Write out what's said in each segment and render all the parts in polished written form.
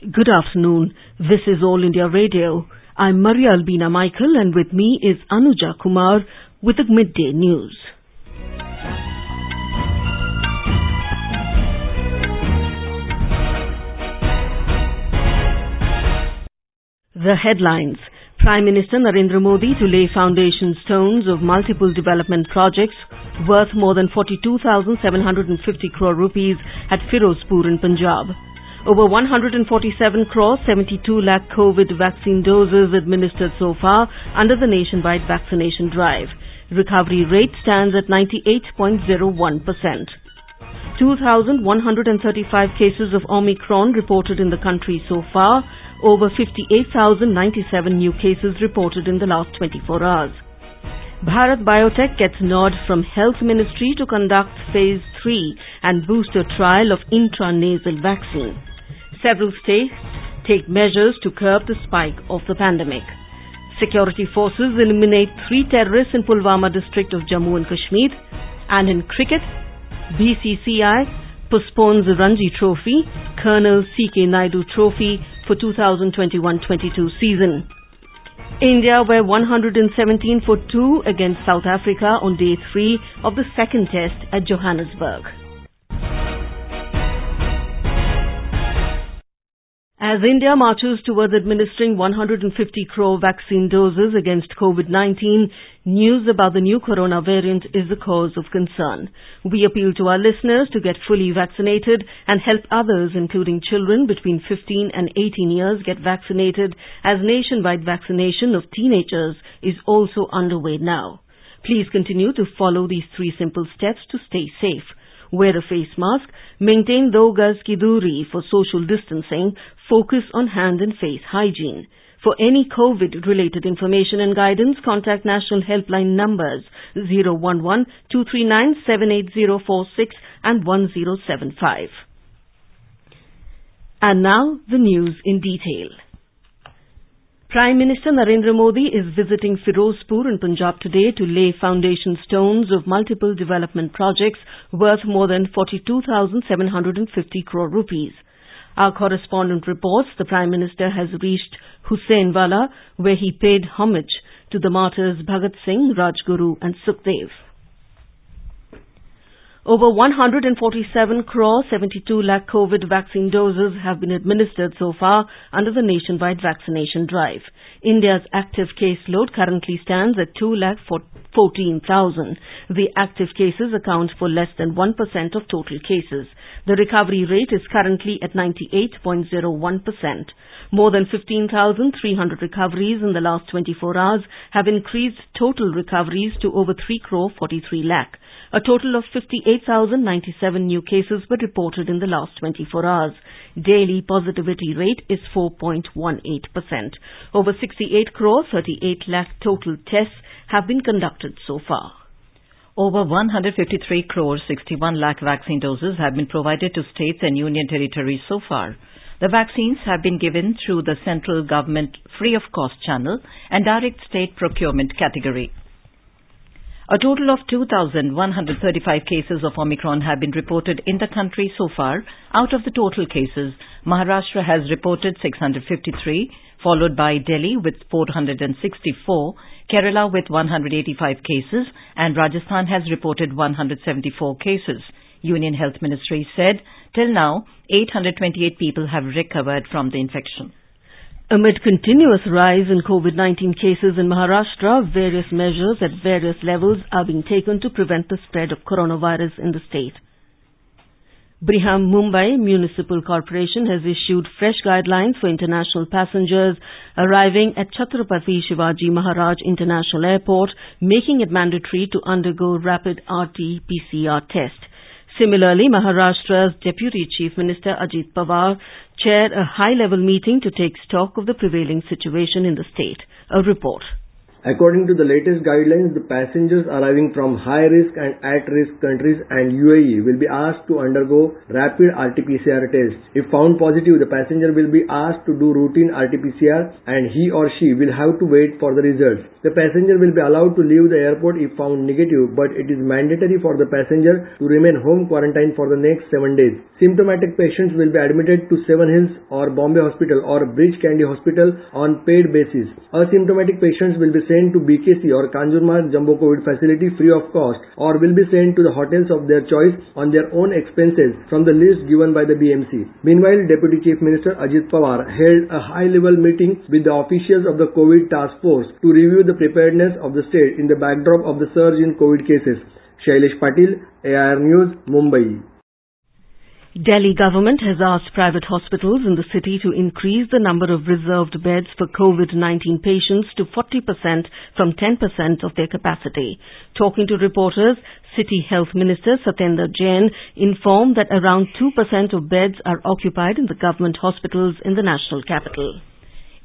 Good afternoon. This is All India Radio. I'm Maria Albina Michael and with me is Anuja Kumar with the Midday News. The headlines. Prime Minister Narendra Modi to lay foundation stones of multiple development projects worth more than 42,750 crore rupees at Firozpur in Punjab. Over 147 crore 72 lakh COVID vaccine doses administered so far under the nationwide vaccination drive. Recovery rate stands at 98.01%. 2,135 cases of Omicron reported in the country so far. Over 58,097 new cases reported in the last 24 hours. Bharat Biotech gets nod from Health Ministry to conduct Phase 3 and booster trial of intranasal vaccine. Several states take measures to curb the spike of the pandemic. Security forces eliminate 3 terrorists in Pulwama district of Jammu and Kashmir. And in cricket, BCCI postpones the Ranji Trophy, Colonel C.K. Naidu Trophy for 2021-22 season. India were 117 for 2 against South Africa on day 3 of the second test at Johannesburg. As India marches towards administering 150 crore vaccine doses against COVID-19, news about the new corona variant is a cause of concern. We appeal to our listeners to get fully vaccinated and help others, including children between 15 and 18 years, get vaccinated, as nationwide vaccination of teenagers is also underway now. Please continue to follow these 3 simple steps to stay safe. Wear a face mask, maintain 2 gaz ki doori for social distancing, focus on hand and face hygiene. For any COVID-related information and guidance, contact national helpline numbers 011-239-78046 and 1075. And now the news in detail. Prime Minister Narendra Modi is visiting Firozpur in Punjab today to lay foundation stones of multiple development projects worth more than 42,750 crore rupees. Our correspondent reports the Prime Minister has reached Husseinwala, where he paid homage to the martyrs Bhagat Singh, Rajguru and Sukhdev. Over 147 crore 72 lakh COVID vaccine doses have been administered so far under the nationwide vaccination drive. India's active caseload currently stands at 2,14,000. The active cases account for less than 1% of total cases. The recovery rate is currently at 98.01%. More than 15,300 recoveries in the last 24 hours have increased total recoveries to over 3 crore 43 lakh. A total of 58,097 new cases were reported in the last 24 hours. Daily positivity rate is 4.18%. Over 68 crore 38 lakh total tests have been conducted so far. Over 153 crore 61 lakh vaccine doses have been provided to states and union territories so far. The vaccines have been given through the central government free of cost channel and direct state procurement category. A total of 2,135 cases of Omicron have been reported in the country so far. Out of the total cases, Maharashtra has reported 653, followed by Delhi with 464, Kerala with 185 cases, and Rajasthan has reported 174 cases. Union Health Ministry said, till now, 828 people have recovered from the infection. Amid continuous rise in COVID-19 cases in Maharashtra, various measures at various levels are being taken to prevent the spread of coronavirus in the state. Briham Mumbai Municipal Corporation has issued fresh guidelines for international passengers arriving at Chhatrapati Shivaji Maharaj International Airport, making it mandatory to undergo rapid RT-PCR test. Similarly, Maharashtra's Deputy Chief Minister Ajit Pawar chaired a high-level meeting to take stock of the prevailing situation in the state. A report. According to the latest guidelines, the passengers arriving from high-risk and at-risk countries and UAE will be asked to undergo rapid RT-PCR tests. If found positive, the passenger will be asked to do routine RT-PCR and he or she will have to wait for the results. The passenger will be allowed to leave the airport if found negative, but it is mandatory for the passenger to remain home quarantine for the next 7 days. Symptomatic patients will be admitted to Seven Hills or Bombay Hospital or Bridge Candy Hospital on paid basis. Asymptomatic patients will be sent to BKC or Kanjurmarg Jumbo COVID facility free of cost or will be sent to the hotels of their choice on their own expenses from the list given by the BMC. Meanwhile, Deputy Chief Minister Ajit Pawar held a high-level meeting with the officials of the COVID task force to review the preparedness of the state in the backdrop of the surge in COVID cases. Shailesh Patil, AIR News, Mumbai. Delhi government has asked private hospitals in the city to increase the number of reserved beds for COVID-19 patients to 40% from 10% of their capacity. Talking to reporters, City Health Minister Satyendra Jain informed that around 2% of beds are occupied in the government hospitals in the national capital.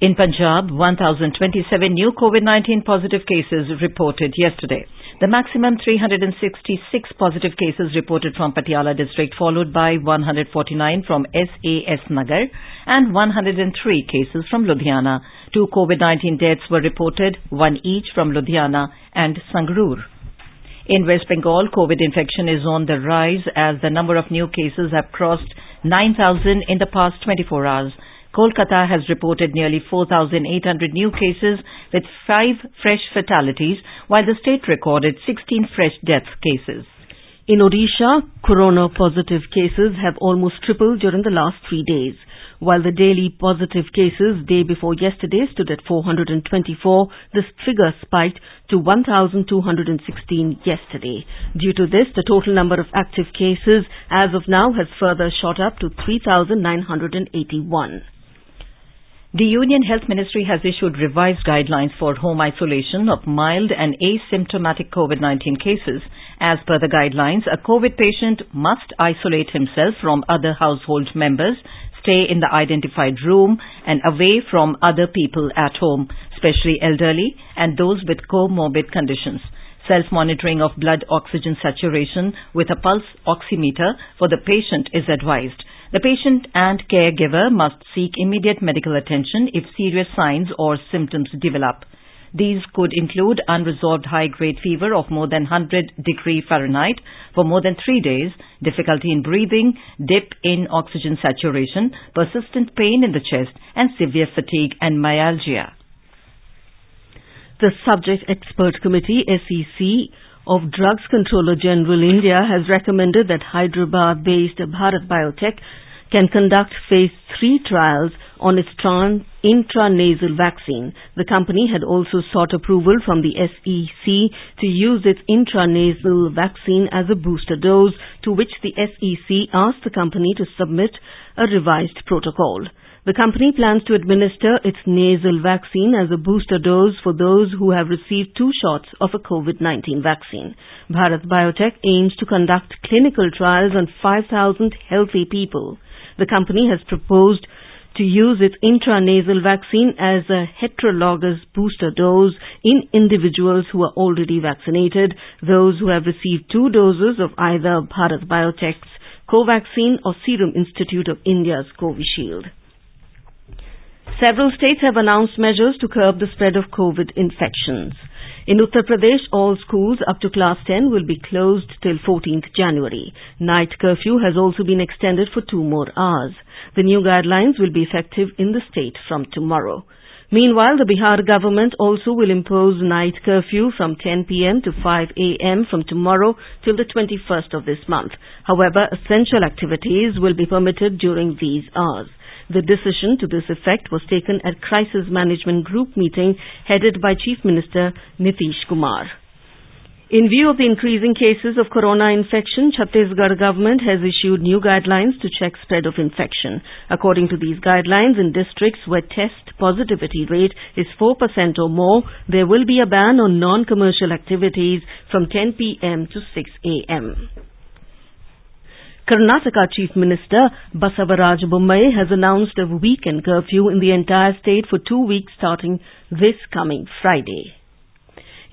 In Punjab, 1,027 new COVID-19 positive cases reported yesterday. The maximum 366 positive cases reported from Patiala district, followed by 149 from SAS Nagar and 103 cases from Ludhiana. 2 COVID-19 deaths were reported, 1 each from Ludhiana and Sangrur. In West Bengal, COVID infection is on the rise as the number of new cases have crossed 9,000 in the past 24 hours. Kolkata has reported nearly 4,800 new cases with 5 fresh fatalities, while the state recorded 16 fresh death cases. In Odisha, corona positive cases have almost tripled during the last 3 days. While the daily positive cases day before yesterday stood at 424, this figure spiked to 1,216 yesterday. Due to this, the total number of active cases as of now has further shot up to 3,981. The Union Health Ministry has issued revised guidelines for home isolation of mild and asymptomatic COVID-19 cases. As per the guidelines, a COVID patient must isolate himself from other household members, stay in the identified room and away from other people at home, especially elderly and those with comorbid conditions. Self-monitoring of blood oxygen saturation with a pulse oximeter for the patient is advised. The patient and caregiver must seek immediate medical attention if serious signs or symptoms develop. These could include unresolved high-grade fever of more than 100 degrees Fahrenheit for more than 3 days, difficulty in breathing, dip in oxygen saturation, persistent pain in the chest, and severe fatigue and myalgia. The Subject Expert Committee, SEC, of Drugs Controller General India has recommended that Hyderabad-based Bharat Biotech can conduct phase 3 trials on its intranasal vaccine. The company had also sought approval from the SEC to use its intranasal vaccine as a booster dose, to which the SEC asked the company to submit a revised protocol. The company plans to administer its nasal vaccine as a booster dose for those who have received 2 shots of a COVID-19 vaccine. Bharat Biotech aims to conduct clinical trials on 5,000 healthy people. The company has proposed to use its intranasal vaccine as a heterologous booster dose in individuals who are already vaccinated, those who have received 2 doses of either Bharat Biotech's Covaxin or Serum Institute of India's Covishield. Several states have announced measures to curb the spread of COVID infections. In Uttar Pradesh, all schools up to class 10 will be closed till 14th January. Night curfew has also been extended for 2 more hours. The new guidelines will be effective in the state from tomorrow. Meanwhile, the Bihar government also will impose night curfew from 10 p.m. to 5 a.m. from tomorrow till the 21st of this month. However, essential activities will be permitted during these hours. The decision to this effect was taken at Crisis Management Group meeting headed by Chief Minister Nitish Kumar. In view of the increasing cases of corona infection, Chhattisgarh government has issued new guidelines to check spread of infection. According to these guidelines, in districts where test positivity rate is 4% or more, there will be a ban on non-commercial activities from 10 p.m. to 6 a.m. Karnataka Chief Minister Basavaraj Bommai has announced a weekend curfew in the entire state for 2 weeks starting this coming Friday.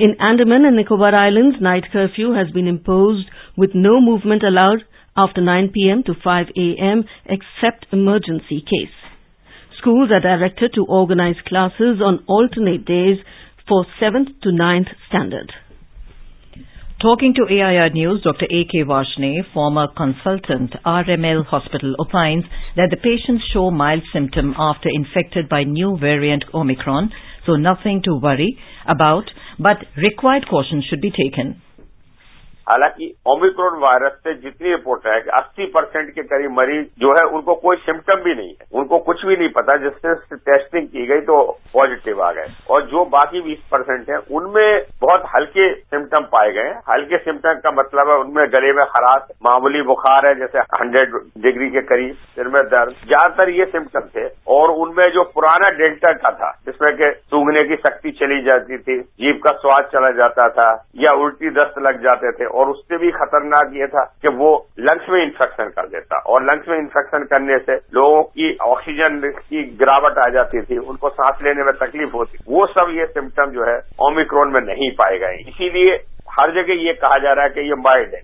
In Andaman and Nicobar Islands, night curfew has been imposed with no movement allowed after 9 p.m. to 5 a.m. except emergency case. Schools are directed to organize classes on alternate days for 7th to 9th standard. Talking to AIR News, Dr. A.K. Varshney, former consultant, RML Hospital, opines that the patients show mild symptom after infected by new variant Omicron, so nothing to worry about, but required caution should be taken. हालांकि Omicron virus से जितनी report है 80% के करीब मरीज जो है उनको कोई सिम्टम भी नहीं है, उनको कुछ भी नहीं पता, जिससे टेस्टिंग की गई तो पॉजिटिव आ गए, और जो बाकी 20% है उनमें बहुत हल्के सिम्टम पाए गए। हल्के सिम्टम का मतलब है उनमें गले में खराश, मामूली बुखार है जैसे 100 डिग्री के करीब, सिर में दर्द, ज्यादातर ये सिम्टम थे। और उनमें जो पुराना डेल्टा का था जिसमें के सूंघने की शक्ति चली जाती थी, जीभ का स्वाद चला जाता था या उल्टी दस्त लग जाते थे, और उससे भी खतरनाक ये था कि वो लंग्स में इन्फेक्शन कर देता, और लंग्स में इन्फेक्शन करने से लोगों की ऑक्सीजन की गिरावट आ जाती थी, उनको सांस लेने में तकलीफ होती। वो सब ये सिम्टम जो है ओमिक्रॉन में नहीं पाए गए, इसीलिए हर जगह ये कहा जा रहा है कि ये माइल्ड है।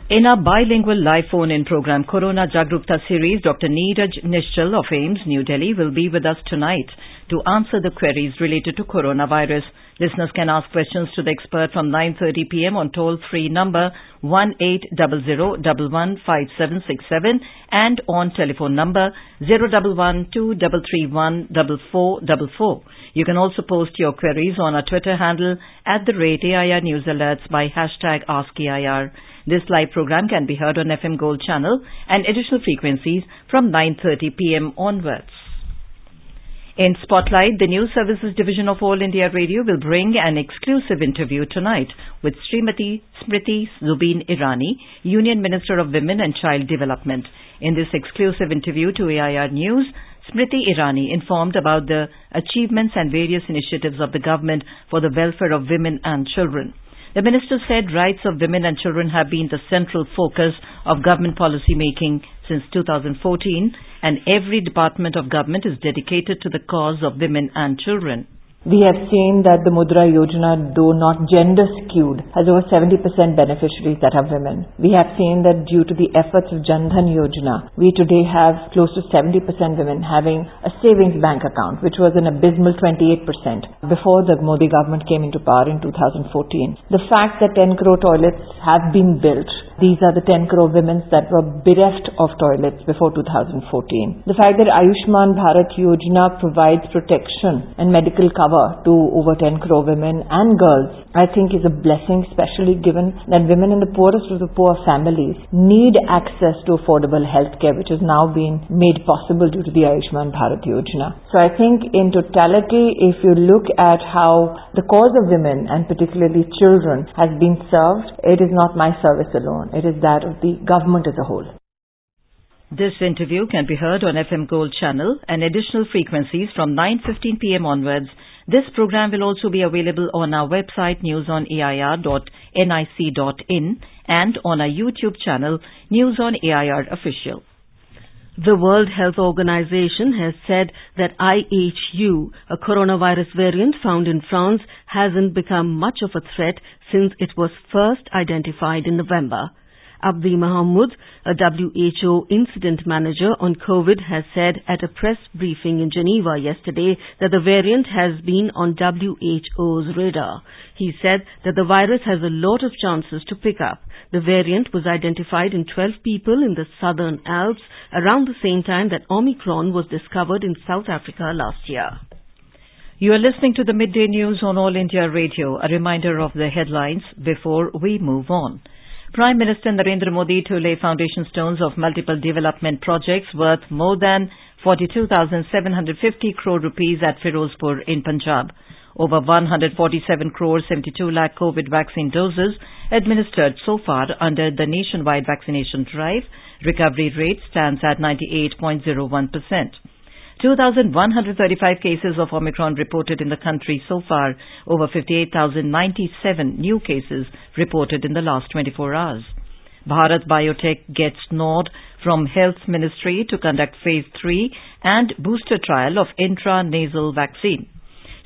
In our bilingual live phone-in program Corona Jagrukta series, Dr. Neeraj Nishchal of AIIMS, New Delhi, will be with us tonight to answer the queries related to coronavirus. Listeners can ask questions to the expert from 9:30 p.m. on toll-free number 1800115767 and on telephone number 01123314444. You can also post your queries on our Twitter handle @AIR News Alerts by #AskAIR. This live program can be heard on FM Gold channel and additional frequencies from 9:30 p.m. onwards. In Spotlight, the News Services Division of All India Radio will bring an exclusive interview tonight with Srimati Smriti Zubin Irani, Union Minister of Women and Child Development. In this exclusive interview to AIR News, Smriti Irani informed about the achievements and various initiatives of the government for the welfare of women and children. The minister said rights of women and children have been the central focus of government policy making since 2014, and every department of government is dedicated to the cause of women and children. We have seen that the Mudra Yojana, though not gender skewed, has over 70% beneficiaries that are women. We have seen that due to the efforts of Jan Dhan Yojana, we today have close to 70% women having a savings bank account, which was an abysmal 28% before the Modi government came into power in 2014. The fact that 10 crore toilets have been built, these are the 10 crore women that were bereft of toilets before 2014. The fact that Ayushman Bharat Yojana provides protection and medical cover to over 10 crore women and girls, I think is a blessing, especially given that women in the poorest of the poor families need access to affordable healthcare, which has now been made possible due to the Ayushman Bharat Yojana. So I think in totality, if you look at how the cause of women and particularly children has been served, it is not my service alone, it is that of the government as a whole. This interview can be heard on FM Gold channel and additional frequencies from 9:15 p.m. onwards. This program will also be available on our website newsonair.nic.in and on our YouTube channel News on AIR Official. The World Health Organization has said that IHU, a coronavirus variant found in France, hasn't become much of a threat since it was first identified in November. Abdi Mahamud, a WHO incident manager on COVID, has said at a press briefing in Geneva yesterday that the variant has been on WHO's radar. He said that the virus has a lot of chances to pick up. The variant was identified in 12 people in the southern Alps around the same time that Omicron was discovered in South Africa last year. You are listening to the Midday News on All India Radio. A reminder of the headlines before we move on. Prime Minister Narendra Modi to lay foundation stones of multiple development projects worth more than 42,750 crore rupees at Firozpur in Punjab. Over 147 crore 72 lakh COVID vaccine doses administered so far under the nationwide vaccination drive. Recovery rate stands at 98.01%. 2,135 cases of Omicron reported in the country so far. Over 58,097 new cases reported in the last 24 hours. Bharat Biotech gets nod from Health Ministry to conduct Phase 3 and booster trial of intranasal vaccine.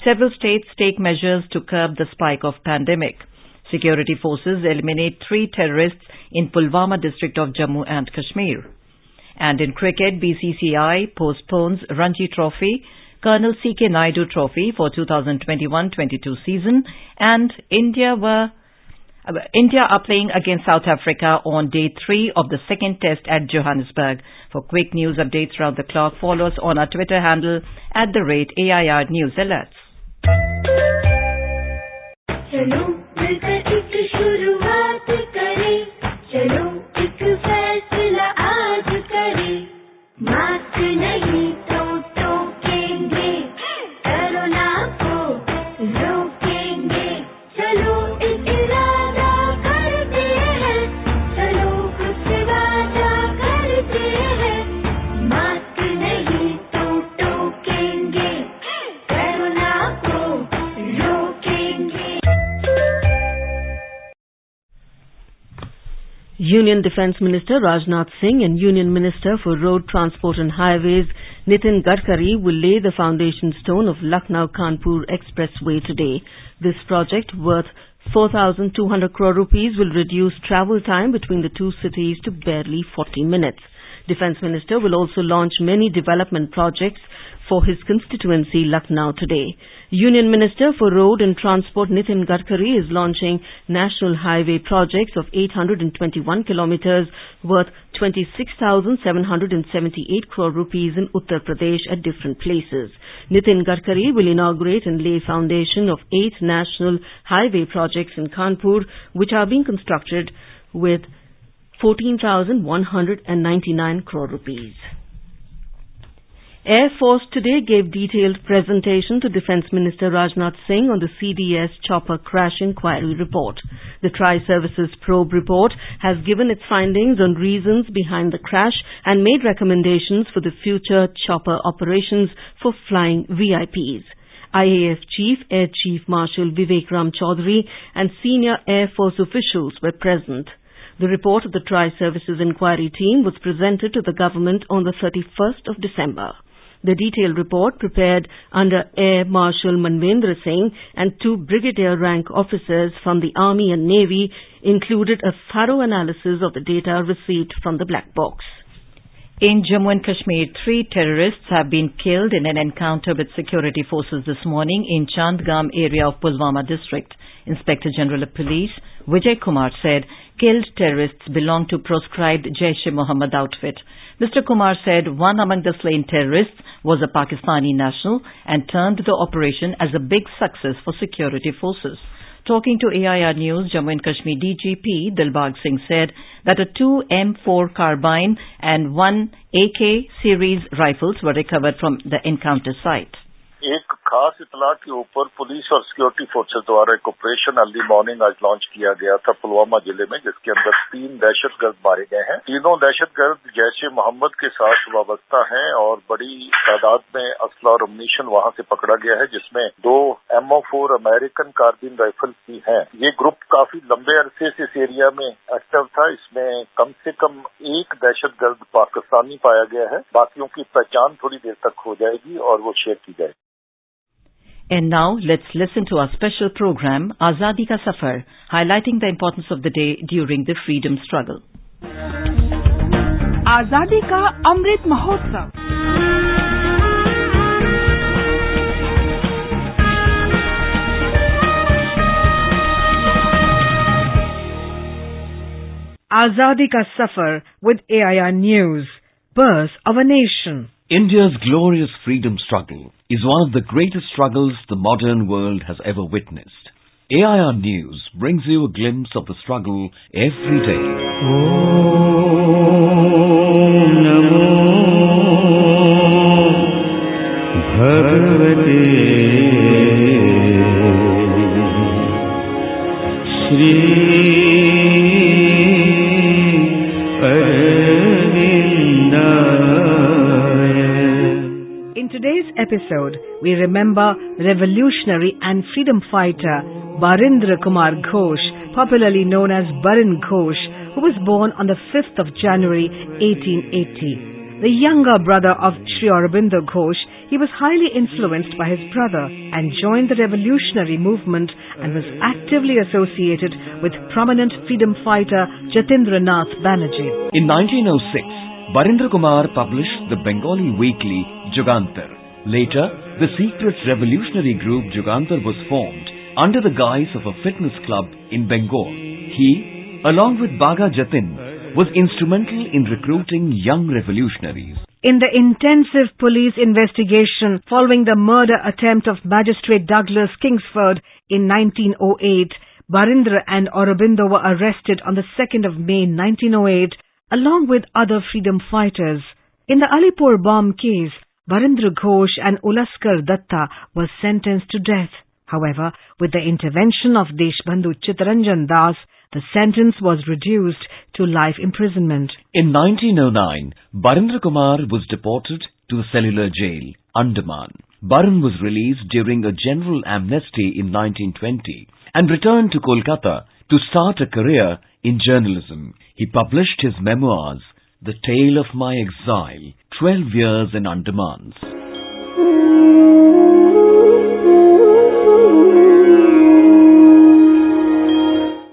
several states take measures to curb the spike of pandemic. Security forces eliminate 3 terrorists in Pulwama district of Jammu and Kashmir. And in cricket, BCCI postpones Ranji Trophy, Colonel C.K. Naidu Trophy for 2021-22 season, and India are playing against South Africa on day 3 of the second test at Johannesburg. For quick news updates round the clock, follow us on our Twitter handle @AIR News Alerts. चलो मिलकर एक शुरुआत करें, चलो एक फैसला आज करें, मास्क नहीं तो टोकेंगे, कोरोना को रोकेंगे, चलो एक इरादा करते हैं, चलो कुछ वादा करते हैं, मास्क नहीं तो टोकेंगे, कोरोना को रोकेंगे. Union Defence Minister Rajnath Singh and Union Minister for Road Transport and Highways Nitin Gadkari will lay the foundation stone of Lucknow-Kanpur Expressway today. This project, worth 4,200 crore rupees, will reduce travel time between the two cities to barely 40 minutes. Defence Minister will also launch many development projects for his constituency Lucknow today. Union Minister for Road and Transport Nitin Gadkari is launching national highway projects of 821 kilometers worth 26,778 crore rupees in Uttar Pradesh at different places. Nitin Gadkari will inaugurate and lay foundation of 8 national highway projects in Kanpur, which are being constructed with 14,199 crore rupees. Air Force today gave detailed presentation to Defence Minister Rajnath Singh on the CDS chopper crash inquiry report. The Tri-Services Probe report has given its findings on reasons behind the crash and made recommendations for the future chopper operations for flying VIPs. IAF Chief Air Chief Marshal Vivek Ram Chaudhary and senior Air Force officials were present. The report of the Tri-Services Inquiry Team was presented to the government on the 31st of December. The detailed report, prepared under Air Marshal Manvendra Singh and 2 brigadier rank officers from the Army and Navy, included a thorough analysis of the data received from the black box. In Jammu and Kashmir, 3 terrorists have been killed in an encounter with security forces this morning in Chandgam area of Pulwama district. Inspector General of Police Vijay Kumar said killed terrorists belong to proscribed Jaish-e-Mohammed outfit. Mr. Kumar said one among the slain terrorists was a Pakistani national and termed the operation as a big success for security forces. Talking to AIR News, Jammu and Kashmir DGP Dilbag Singh said that a 2 M4 carbine and 1 AK series rifles were recovered from the encounter site. एक खास इतला के ऊपर police और security forces द्वारा एक operation early morning आज launch किया गया था पुलवामा जिले में, जिसके अंदर 3 दहशतगर्द मारे गए हैं। तीनों दहशतगर्द जैश-ए-मोहम्मद के साथ वाबस्ता हैं और बड़ी तादाद में असला और अम्यूनिशन वहां से पकड़ा गया है, जिसमें 2 MO4 अमेरिकन कार्बिन राइफल भी हैं। ये ग्रुप काफी लंबे अरसे से इस एरिया में एक्टिव था। इसमें कम से कम 1 दहशतगर्द पाकिस्तानी पाया गया है। बाकियों की पहचान थोड़ी देर तक हो जाएगी और वो शेयर की जाएगी। And now, let's listen to our special program, Azadi Ka Safar, highlighting the importance of the day during the freedom struggle. आजादी का Amrit Mahotsav. Azadi Ka Safar with AIR News, birth of a nation. India's glorious freedom struggle is one of the greatest struggles the modern world has ever witnessed. AIR News brings you a glimpse of the struggle every day. Om Namo Bhagavate Shri Today's episode, we remember revolutionary and freedom fighter Barindra Kumar Ghosh, popularly known as Barin Ghosh, who was born on the 5th of January 1880. The younger brother of Sri Aurobindo Ghosh, he was highly influenced by his brother and joined the revolutionary movement and was actively associated with prominent freedom fighter Jatindranath Banerjee. In 1906, Barindra Kumar published the Bengali weekly Jugantar. Later, the secret revolutionary group Jugantar was formed under the guise of a fitness club in Bengal. He, along with Baga Jatin, was instrumental in recruiting young revolutionaries. In the intensive police investigation following the murder attempt of Magistrate Douglas Kingsford in 1908, Barindra and Aurobindo were arrested on the 2nd of May 1908 along with other freedom fighters. In the Alipur bomb case, Barindra Ghosh and Ulaskar Datta were sentenced to death. However, with the intervention of Deshbandhu Chittaranjan Das, the sentence was reduced to life imprisonment. In 1909, Barindra Kumar was deported to the cellular jail, Andaman. Baran was released during a general amnesty in 1920 and returned to Kolkata to start a career in journalism. He published his memoirs, The Tale of My Exile, 12 Years in Andamans.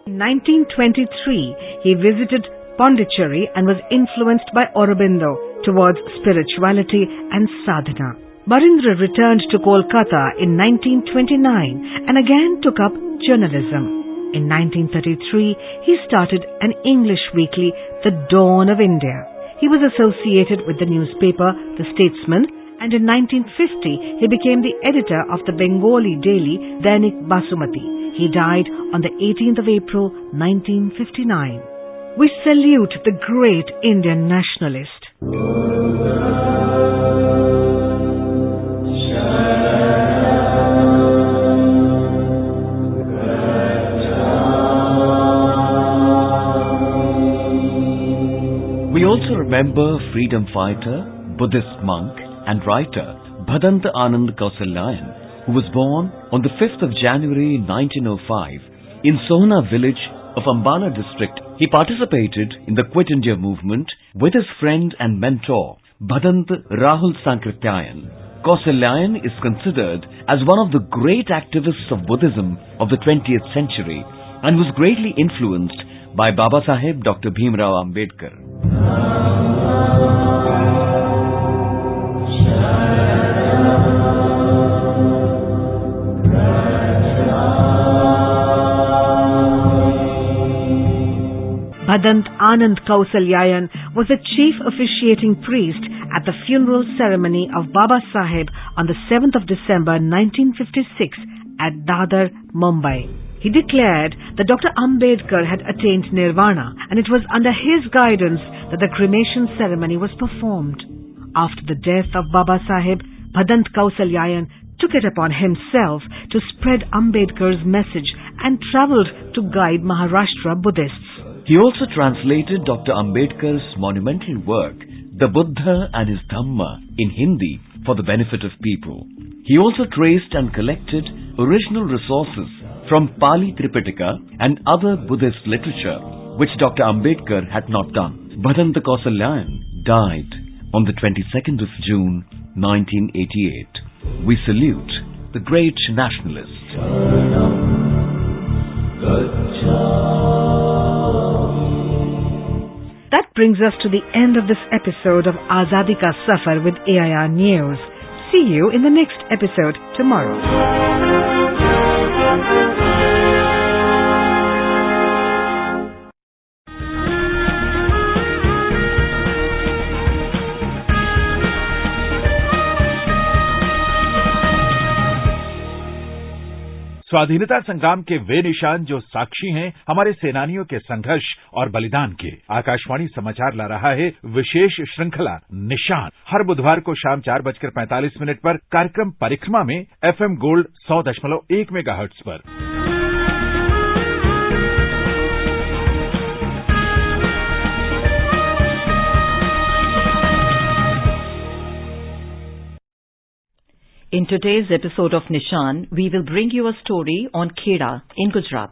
In 1923, he visited Pondicherry and was influenced by Aurobindo towards spirituality and sadhana. Barindra returned to Kolkata in 1929 and again took up journalism. In 1933, he started an English weekly, The Dawn of India. He was associated with the newspaper The Statesman, and in 1950, he became the editor of the Bengali daily Dainik Basumati. He died on the 18th of April, 1959. We salute the great Indian nationalist. We also remember freedom fighter, Buddhist monk and writer Bhadant Anand Kausalyayan, who was born on the 5th of January 1905 in Sohna village of Ambala district. He participated in the Quit India movement with his friend and mentor Bhadant Rahul Sankrityayan. Kausalyayan is considered as one of the great activists of Buddhism of the 20th century and was greatly influenced by Baba Saheb Dr. Bhimrao Ambedkar. Bhadant Anand Kausalyayan was the chief officiating priest at the funeral ceremony of Baba Saheb on the 7th of December 1956 at Dadar, Mumbai. He declared that Dr. Ambedkar had attained nirvana and it was under his guidance that the cremation ceremony was performed. After the death of Baba Saheb, Bhadant Kausalyayan took it upon himself to spread Ambedkar's message and travelled to guide Maharashtra Buddhists. He also translated Dr. Ambedkar's monumental work, The Buddha and His Dhamma, in Hindi for the benefit of people. He also traced and collected original resources from Pali Tripitaka and other Buddhist literature, which Dr. Ambedkar had not done. Bhadant Kausalyayan died on the 22nd of June, 1988. We salute the great nationalist. That brings us to the end of this episode of Azadi Ka Safar with AIR News. See you in the next episode tomorrow. स्वाधीनता संग्राम के वे निशान जो साक्षी हैं हमारे सेनानियों के संघर्ष और बलिदान के। आकाशवाणी समाचार ला रहा है विशेष श्रृंखला निशान। हर बुधवार को शाम 4:45 पर कार्यक्रम परिक्रमा में FM गोल्ड 100.1 मेगाहर्ट्ज पर। In today's episode of Nishan, we will bring you a story on Kheda in Gujarat.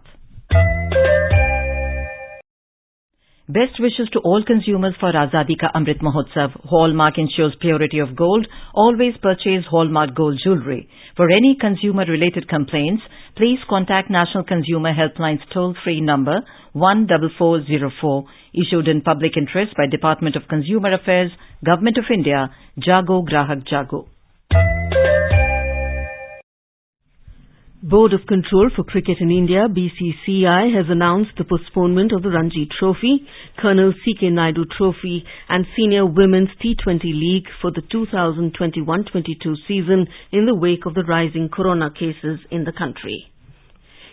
Best wishes to all consumers for Azadi Ka Amrit Mahotsav. Hallmark ensures purity of gold. Always purchase Hallmark gold jewelry. For any consumer-related complaints, please contact National Consumer Helpline's toll-free number 14404, issued in public interest by Department of Consumer Affairs, Government of India, Jago Grahak Jago. Board of Control for Cricket in India, BCCI, has announced the postponement of the Ranji Trophy, Colonel C.K. Naidu Trophy and Senior Women's T20 League for the 2021-22 season in the wake of the rising corona cases in the country.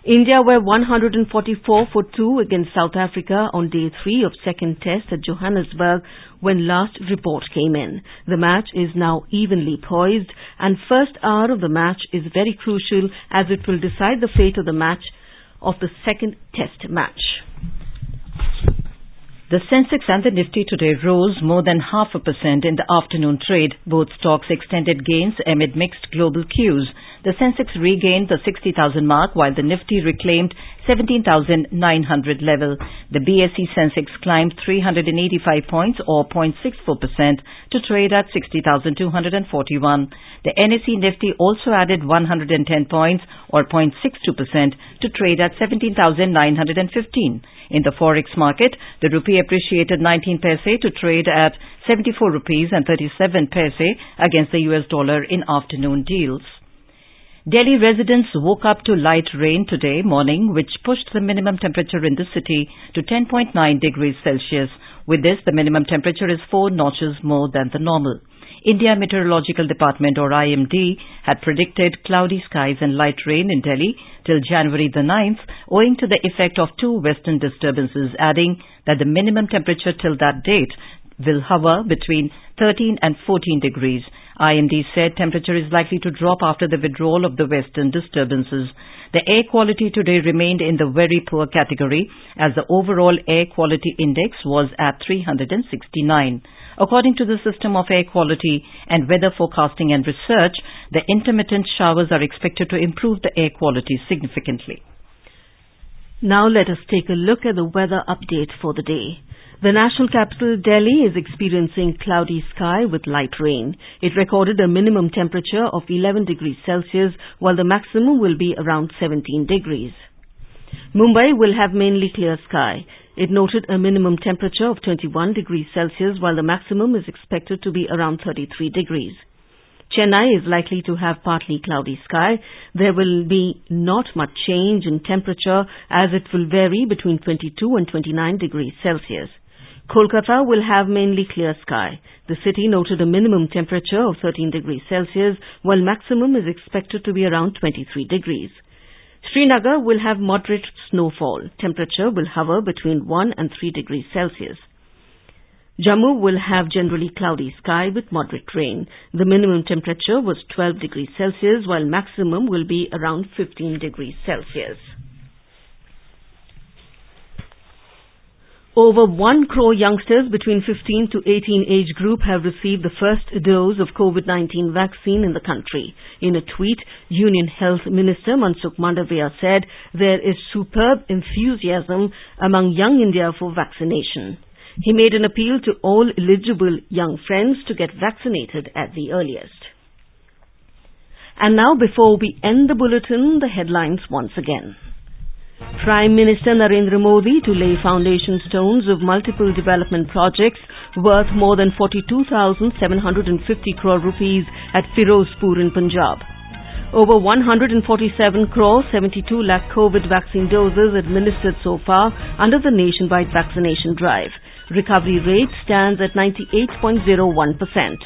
India were 144 for 2 against South Africa on day 3 of second test at Johannesburg when last report came in. The match is now evenly poised and first hour of the match is very crucial as it will decide the fate of the second test match. The Sensex and the Nifty today rose more than 0.5% in the afternoon trade. Both stocks extended gains amid mixed global cues. The Sensex regained the 60,000 mark while the Nifty reclaimed 17,900 level. The BSE Sensex climbed 385 points or 0.64% to trade at 60,241. The NSE Nifty also added 110 points or 0.62% to trade at 17,915. In the forex market, the rupee appreciated 19 paise to trade at 74 rupees and 37 paise against the US dollar in afternoon deals. Delhi residents woke up to light rain today morning, which pushed the minimum temperature in the city to 10.9 degrees Celsius. With this, the minimum temperature is 4 notches more than the normal. India Meteorological Department or IMD had predicted cloudy skies and light rain in Delhi till January the 9th owing to the effect of 2 western disturbances, adding that the minimum temperature till that date will hover between 13 and 14 degrees. IMD said temperature is likely to drop after the withdrawal of the western disturbances. The air quality today remained in the very poor category as the overall air quality index was at 369. According to the System of Air Quality and Weather Forecasting and Research, the intermittent showers are expected to improve the air quality significantly. Now let us take a look at the weather update for the day. The national capital, Delhi, is experiencing cloudy sky with light rain. It recorded a minimum temperature of 11 degrees Celsius, while the maximum will be around 17 degrees. Mumbai will have mainly clear sky. It noted a minimum temperature of 21 degrees Celsius, while the maximum is expected to be around 33 degrees. Chennai is likely to have partly cloudy sky. There will be not much change in temperature as it will vary between 22 and 29 degrees Celsius. Kolkata will have mainly clear sky. The city noted a minimum temperature of 13 degrees Celsius, while maximum is expected to be around 23 degrees. Srinagar will have moderate snowfall. Temperature will hover between 1 and 3 degrees Celsius. Jammu will have generally cloudy sky with moderate rain. The minimum temperature was 12 degrees Celsius, while maximum will be around 15 degrees Celsius. Over 1 crore youngsters between 15 to 18 age group have received the first dose of COVID-19 vaccine in the country. In a tweet, Union Health Minister Mansukh Mandavia said there is superb enthusiasm among young India for vaccination. He made an appeal to all eligible young friends to get vaccinated at the earliest. And now, before we end the bulletin, the headlines once again. Prime Minister Narendra Modi to lay foundation stones of multiple development projects worth more than 42,750 crore rupees at Firozpur in Punjab. Over 147 crore 72 lakh COVID vaccine doses administered so far under the nationwide vaccination drive. Recovery rate stands at 98.01%.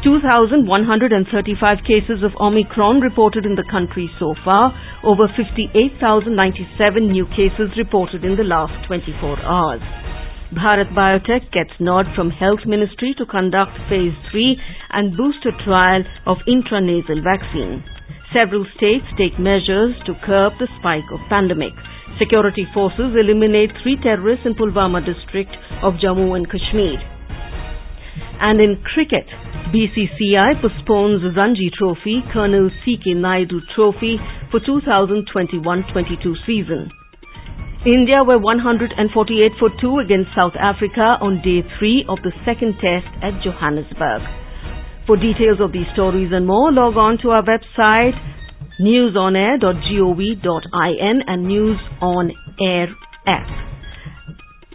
2,135 cases of Omicron reported in the country so far. Over 58,097 new cases reported in the last 24 hours. Bharat Biotech gets nod from Health Ministry to conduct Phase 3 and booster trial of intranasal vaccine. Several states take measures to curb the spike of pandemic. Security forces eliminate 3 terrorists in Pulwama district of Jammu and Kashmir. And in cricket, BCCI postpones Ranji Trophy, Colonel C.K. Naidu Trophy for 2021-22 season. India were 148 for 2 against South Africa on day 3 of the second test at Johannesburg. For details of these stories and more, log on to our website newsonair.gov.in and News on Air app.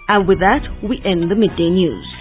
And with that, we end the midday news.